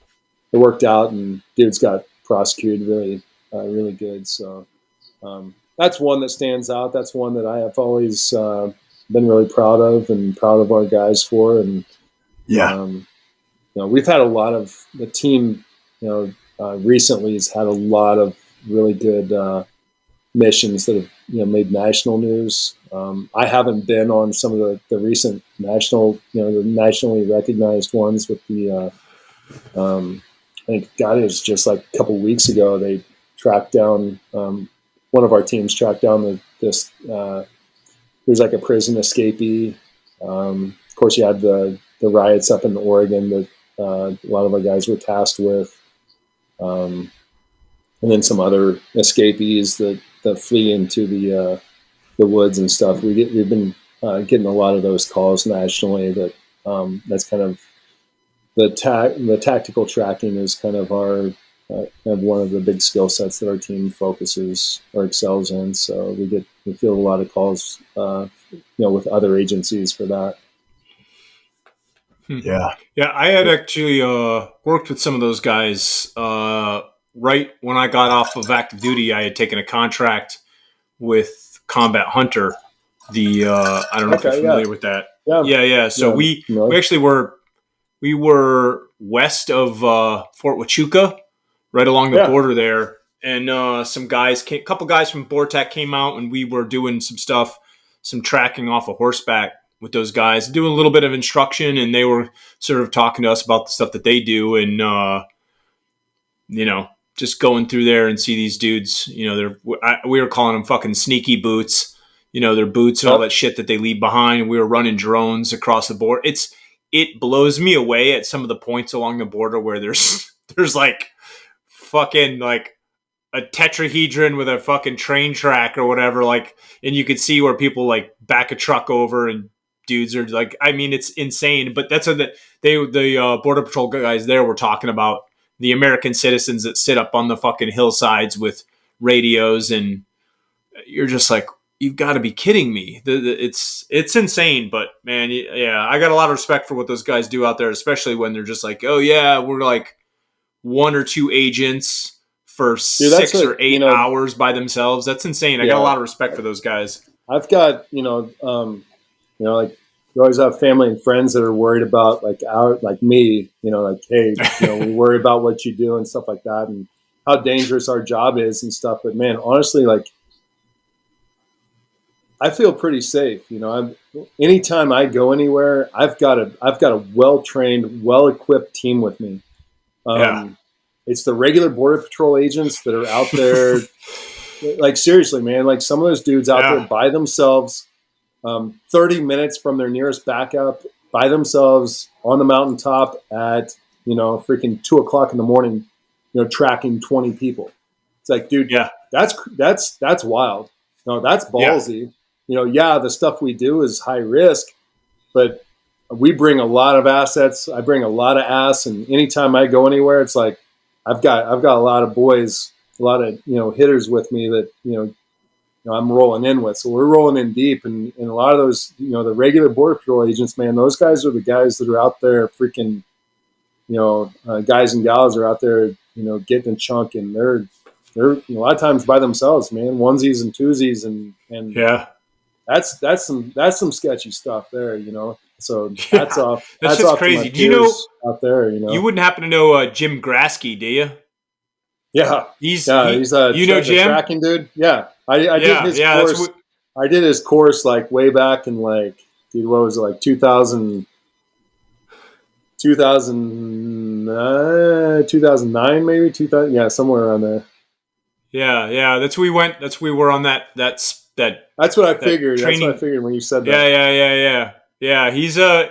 it worked out, and dudes got prosecuted really good. So that's one that stands out. That's one that I have always been really proud of, and proud of our guys for. And we've had a lot of the team. Recently has had a lot of really good missions that have made national news. I haven't been on some of the recent the nationally recognized ones with the. I think God, it was just like a couple weeks ago. They tracked down one of our teams tracked down this. There's like a prison escapee. Of course, you had the riots up in Oregon that a lot of our guys were tasked with, and then some other escapees that flee into the woods and stuff. We've been getting a lot of those calls nationally. That's kind of the tactical tracking is kind of our kind of one of the big skill sets that our team focuses or excels in. So we feel a lot of calls, with other agencies for that. Yeah. Yeah. I had actually worked with some of those guys right when I got off of active duty. I had taken a contract with Combat Hunter. I don't know if you're familiar with that. Yeah. So we actually we were west of Fort Huachuca, right along the border there. And a couple guys from BORTAC came out, and we were doing some stuff, some tracking off of horseback with those guys, doing a little bit of instruction, and they were sort of talking to us about the stuff that they do. And, just going through there and see these dudes, we were calling them fucking sneaky boots, their boots and all that shit that they leave behind. And we were running drones across the board. It blows me away at some of the points along the border where there's like fucking like a tetrahedron with a fucking train track or whatever, like, and you could see where people like back a truck over and dudes are like, I mean, it's insane. But that's what the Border Patrol guys there were talking about, the American citizens that sit up on the fucking hillsides with radios, and you're just like, you've got to be kidding me. It's insane. But man, yeah, I got a lot of respect for what those guys do out there, especially when they're just like, oh yeah, we're like 1 or 2 agents for 6 or 8 hours by themselves. That's insane. I got a lot of respect for those guys. I've got, like you always have family and friends that are worried about like me, like, hey, we worry about what you do and stuff like that, and how dangerous our job is and stuff. But man, honestly, like, I feel pretty safe. Anytime I go anywhere, I've got a well-trained, well-equipped team with me. It's the regular Border Patrol agents that are out there. Like, seriously, man, like some of those dudes out there by themselves, 30 minutes from their nearest backup, by themselves on the mountaintop at, freaking 2:00 in the morning, tracking 20 people. It's like, dude, that's wild. No, that's ballsy. The stuff we do is high risk, but we bring a lot of assets. I bring a lot of ass, and anytime I go anywhere, it's like I've got a lot of boys, a lot of hitters with me that I'm rolling in with. So we're rolling in deep, and a lot of those the regular Border Patrol agents, man, those guys are the guys that are out there freaking guys and gals are out there getting a chunk, and they're they're a lot of times by themselves, man, onesies and twosies, and yeah, that's some sketchy stuff there, you know. So hats off. That's hats just off crazy. To my do you know out there? You know, you wouldn't happen to know Jim Grasky, do you? Yeah, he's you know Jim, tracking dude. Yeah, I did his course. I did his course like way back in like, dude, what was it, like 2009 maybe 2000, yeah, somewhere around there. Yeah, that's we went. That's we were on that. That's what I figured. Training. That's what I figured when you said that. Yeah.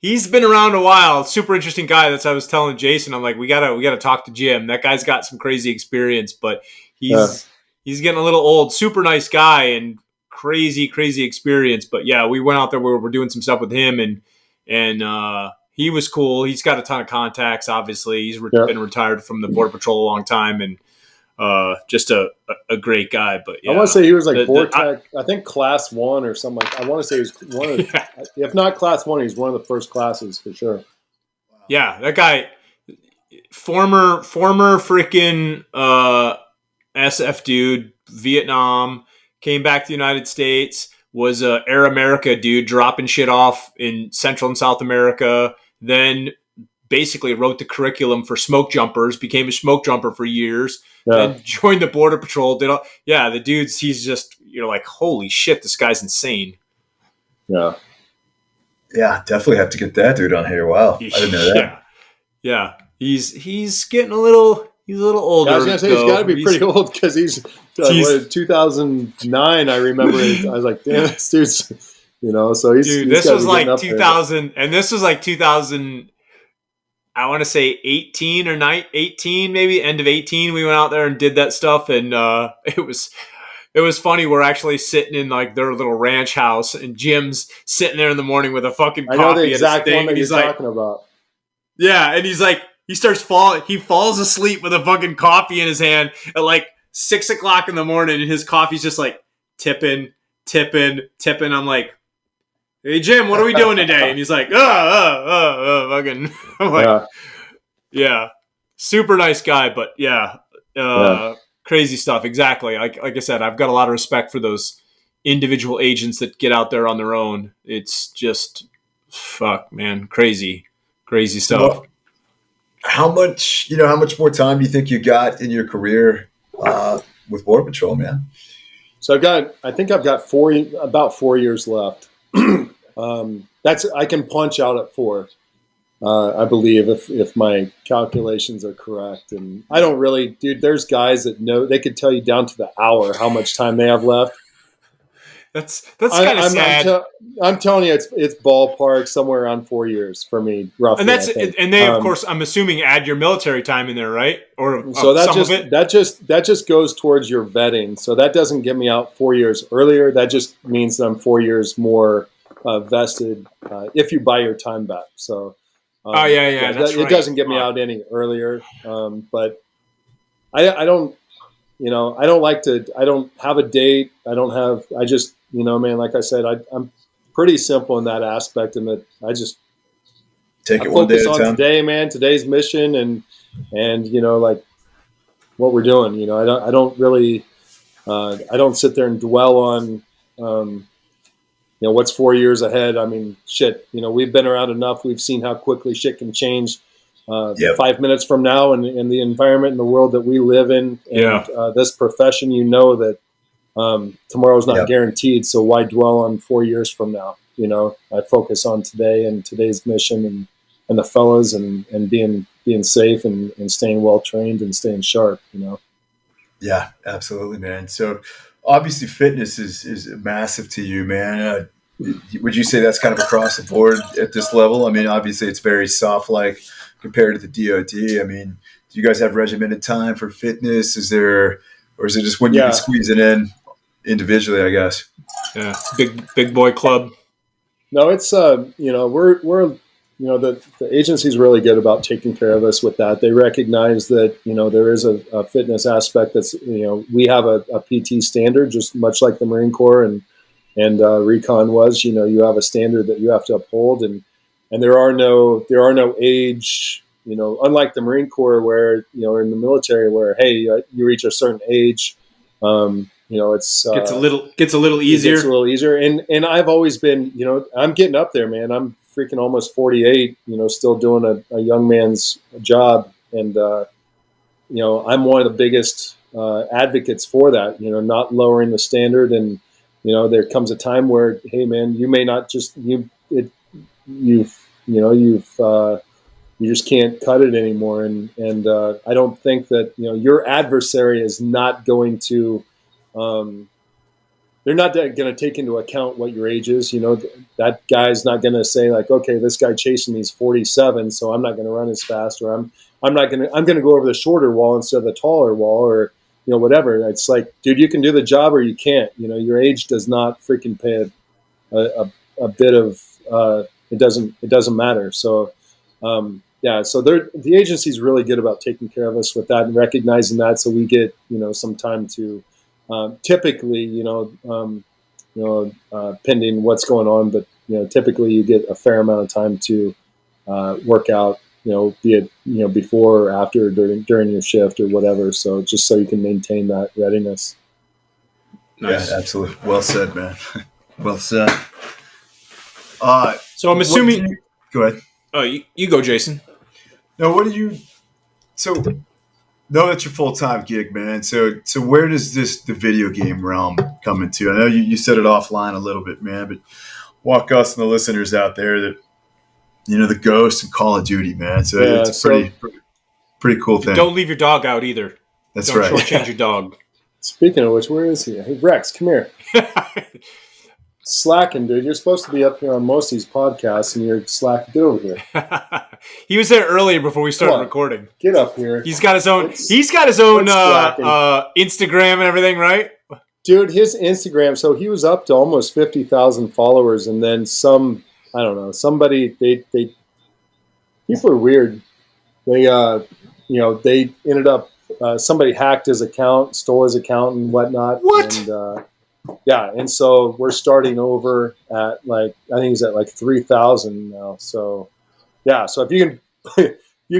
He's been around a while. Super interesting guy. That's I was telling Jason. I'm like, we gotta talk to Jim. That guy's got some crazy experience, but he's getting a little old. Super nice guy and crazy experience. But yeah, we went out there. We were doing some stuff with him, and he was cool. He's got a ton of contacts. Obviously, he's been retired from the Border Patrol a long time, and just a great guy. But yeah, I want to say he was like BORTAC, I think class 1 or something like that. I want to say he was one of if not class 1, he's one of the first classes for sure. Yeah, that guy, former freaking SF dude, Vietnam, came back to the United States, was a Air America dude, dropping shit off in Central and South America, then basically wrote the curriculum for smoke jumpers, became a smoke jumper for years, then joined the Border Patrol. The dude's, he's just, like, holy shit, this guy's insane. Yeah, definitely have to get that dude on here. Wow, I didn't know that. Yeah. He's getting a little older. I was gonna say he's got to be pretty old because he's 2009. I remember. I was like, damn, this dude's, So he's. Dude, this was like 2000, and this was like 2000. I want to say 18 or 18, maybe end of 18. We went out there and did that stuff, and it was funny. We're actually sitting in like their little ranch house, and Jim's sitting there in the morning with a fucking coffee. I know the exact one that you're talking about. Yeah, and he's like, he falls asleep with a fucking coffee in his hand at like 6 o'clock in the morning, and his coffee's just like tipping. I'm like, hey Jim, what are we doing today? And he's like, fucking. I'm like, yeah, super nice guy, but crazy stuff. Exactly. Like I said, I've got a lot of respect for those individual agents that get out there on their own. It's just, fuck, man, crazy stuff. Well, how much more time do you think you got in your career with Border Patrol, man? So I think I've got about 4 years left. I can punch out at 4, I believe, if my calculations are correct. And I don't really, dude, there's guys that know, they could tell you down to the hour how much time they have left. That's kind of sad. I'm telling you, it's ballpark somewhere around 4 years for me, roughly. And and they, of course, I'm assuming, add your military time in there, right? Or so that just goes towards your vetting. So that doesn't get me out 4 years earlier. That just means that I'm 4 years more vested if you buy your time back. So that's it doesn't get me out any earlier. But I don't. I don't like to. I don't have a date. I just. Man, like I said, I'm pretty simple in that aspect, and that I just take it one day at a time. Today, man, today's mission, and like what we're doing. I don't really. I don't sit there and dwell on. What's 4 years ahead. I mean, shit. We've been around enough. We've seen how quickly shit can change. 5 minutes from now, and the environment and the world that we live in, and this profession, that tomorrow's not guaranteed. So why dwell on 4 years from now? I focus on today and today's mission and the fellas and being safe and staying well trained and staying sharp. Yeah, absolutely, man. So obviously, fitness is massive to you, man. Would you say that's kind of across the board at this level? I mean, obviously, it's very soft-like compared to the DOD. I mean, do you guys have regimented time for fitness? Is there, or is it just when you can squeeze it in individually, I guess? Yeah, big boy club. No, it's we're the agency's really good about taking care of us with that. They recognize that there is a fitness aspect that's we have a PT standard, just much like the Marine Corps and Recon was. You have a standard that you have to uphold, and there are no age unlike the Marine Corps where, or in the military where, hey, you reach a certain age, it's gets a little easier. It gets a little easier. And I've always been, I'm getting up there, man. I'm freaking almost 48, still doing a young man's job. And, I'm one of the biggest advocates for that, not lowering the standard. And, there comes a time where, hey, man, you may not just, you just can't cut it anymore. And I don't think that, your adversary is not going to, they're not going to take into account what your age is. That guy's not going to say like, okay, this guy chasing me is 47, so I'm not going to run as fast, or I'm going to go over the shorter wall instead of the taller wall, or, whatever. It's like, dude, you can do the job or you can't. Your age does not freaking pay a bit of, it doesn't matter. So, so the agency's really good about taking care of us with that and recognizing that. So we get, some time to, typically, pending what's going on, but, typically you get a fair amount of time to, work out, be it, before or after, during your shift or whatever. So just so you can maintain that readiness. Nice. Yeah, absolutely. Well said, man. Well said. So I'm assuming. Go ahead. Oh, you go, Jason. No, so know that's your full-time gig, man. So where does the video game realm come into? I know you said it offline a little bit, man, but walk us and the listeners out there that, the Ghost and Call of Duty, man. So yeah, it's a pretty cool thing. Don't leave your dog out either. That's right. Don't shortchange your dog. Speaking of which, where is he? Hey, Rex, come here. Slacking, dude. You're supposed to be up here on most of these podcasts, and you're slacking. Get over here. He was there earlier before we started recording. Get up here. He's got his own. Instagram and everything, right? Dude, his Instagram. So he was up to almost 50,000 followers, and then some. I don't know. Somebody. They people are weird. They they ended up. Somebody hacked his account, stole his account, and whatnot. What? And, and so we're starting over at I think he's at 3,000 now. So, so if you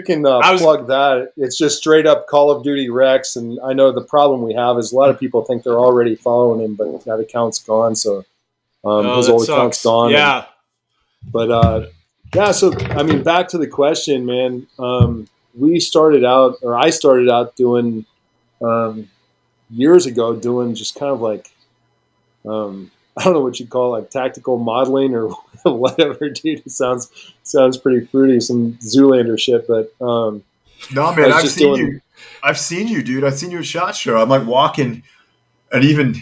can plug that, it's just straight up Call of Duty Rex. And I know the problem we have is a lot of people think they're already following him, but that account's gone. So his old account's gone. Yeah. So I mean, back to the question, man. I started out doing years ago doing just kind of I don't know what you'd call tactical modeling or whatever, dude. It sounds pretty fruity, some Zoolander shit, but no, man, I've seen you, dude. I've seen you at SHOT Show. I'm walking, and even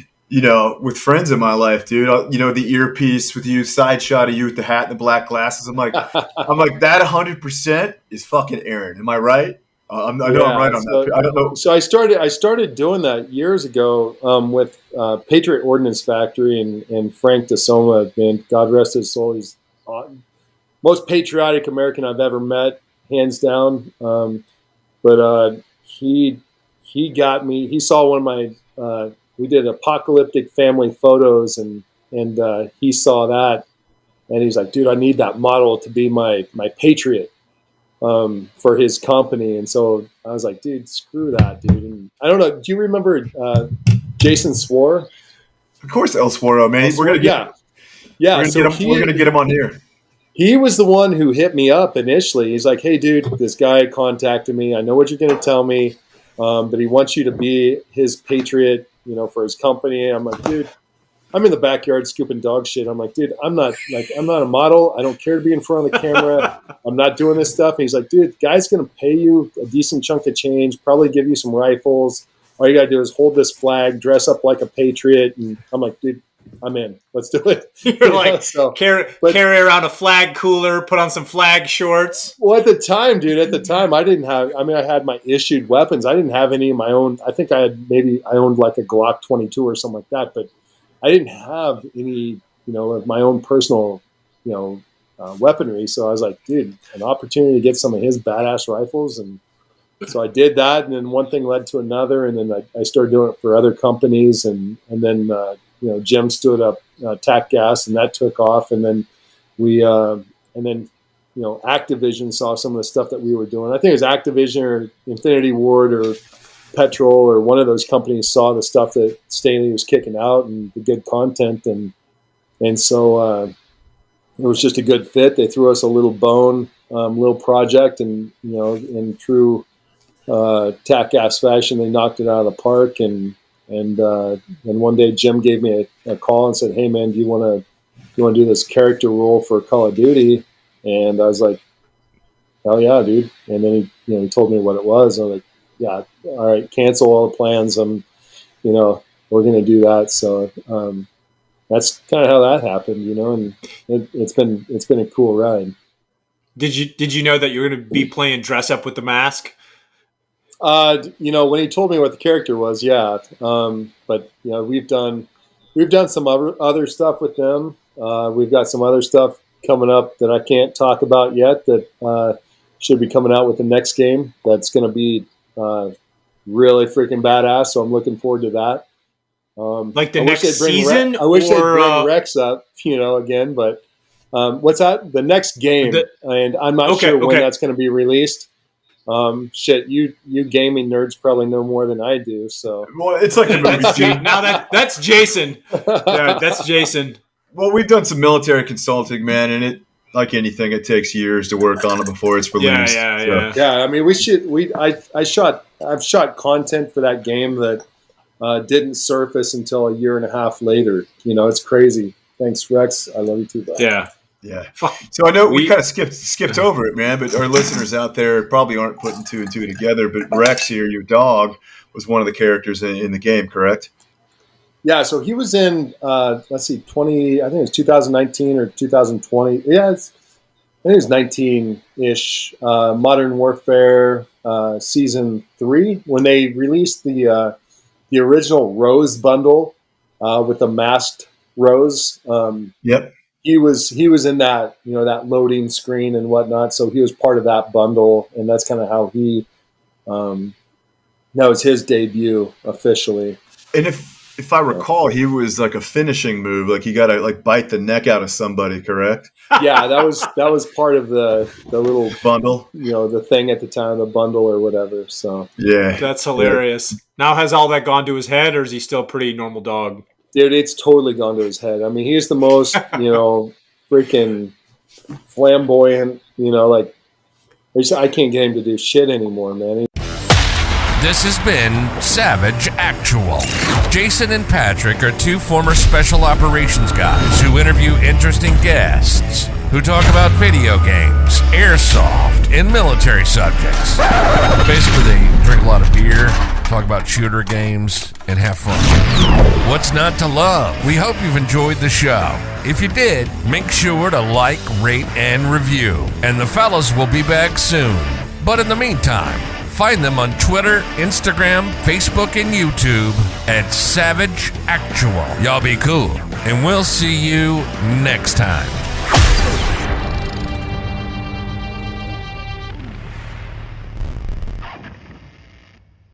with friends in my life, dude. The earpiece with you, side shot of you with the hat and the black glasses. I'm like that 100% is fucking Erin. Am I right? I'm right on that. I don't know. So I started doing that years ago with Patriot Ordnance Factory and Frank DeSoma. Man, God rest his soul. He's most patriotic American I've ever met, hands down. But he got me. He saw one of my. We did apocalyptic family photos, and he saw that, and he's like, "Dude, I need that model to be my Patriot." For his company. And so I was like, dude, screw that, dude. And I don't know. Do you remember Jason Swore? Of course, El Sworo, man. We're going to get him on here. He was the one who hit me up initially. He's like, hey, dude, this guy contacted me. I know what you're going to tell me, but he wants you to be his Patriot, for his company. I'm like, dude, I'm in the backyard scooping dog shit. I'm like, dude, I'm not a model. I don't care to be in front of the camera. I'm not doing this stuff. And he's like, dude, guy's going to pay you a decent chunk of change, probably give you some rifles. All you got to do is hold this flag, dress up like a patriot. And I'm like, dude, I'm in. Let's do it. You're like, carry around a flag cooler, put on some flag shorts. Well, at the time, I didn't have, I had my issued weapons. I didn't have any of my own. I think I owned like a Glock 22 or something like that. But I didn't have any, of my own personal, weaponry. So I was like, dude, an opportunity to get some of his badass rifles. And so I did that. And then one thing led to another. And then I started doing it for other companies. And then, Jim stood up TAC Gas, and that took off. And then Activision saw some of the stuff that we were doing. I think it was Activision or Infinity Ward or Petrol or one of those companies saw the stuff that Staley was kicking out and the good content, and so it was just a good fit. They threw us a little bone, little project, and in true tack-ass fashion, they knocked it out of the park. And one day Jim gave me a call and said, "Hey man, do you want to do this character role for Call of Duty?" And I was like, "Hell yeah, dude!" And then he told me what it was. I was like, "Yeah, all right, cancel all the plans. We're going to do that." So that's kind of how that happened, and it's been a cool ride. Did you know that you were going to be playing dress up with the mask? When he told me what the character was, yeah. But we've done some other stuff with them. We've got some other stuff coming up that I can't talk about yet that should be coming out with the next game. That's going to be really freaking badass. So I'm looking forward to that. Like the next season? I wish they'd bring Rex up, again. But what's that? The next game, and I'm not sure when that's going to be released. You gaming nerds probably know more than I do. So it's like a movie. Now that's Jason. Yeah, that's Jason. Well, we've done some military consulting, man, and it, like anything, it takes years to work on it before it's released. Yeah. I mean, I've shot content for that game that didn't surface until a year and a half later. It's crazy. Thanks, Rex. I love you too, bud. Yeah. So I know we kind of skipped over it, man, but our listeners out there probably aren't putting two and two together. But Rex here, your dog, was one of the characters in the game, correct? Yeah, so he was in, I think it was 2019 or 2020. Yeah, I think it was 19-ish. Modern Warfare Season 3, when they released the original Rose bundle with the masked Rose. Yep. He was in that, that loading screen and whatnot. So he was part of that bundle, and that's kind of how that was his debut officially. And if I recall, he was like a finishing move, like he got to bite the neck out of somebody, correct? Yeah, that was part of the little bundle, the thing at the time, the bundle or whatever. So yeah, that's hilarious. Yeah. Now has all that gone to his head, or is he still a pretty normal dog? Dude, it's totally gone to his head. I mean, he's the most, freaking flamboyant, I can't get him to do shit anymore, man. This has been Savage Actual. Jason and Patrick are two former special operations guys who interview interesting guests who talk about video games, airsoft, and military subjects. Basically, they drink a lot of beer, talk about shooter games, and have fun. What's not to love? We hope you've enjoyed the show. If you did, make sure to like, rate, and review. And the fellas will be back soon. But in the meantime, find them on Twitter, Instagram, Facebook, and YouTube at Savage Actual. Y'all be cool, and we'll see you next time.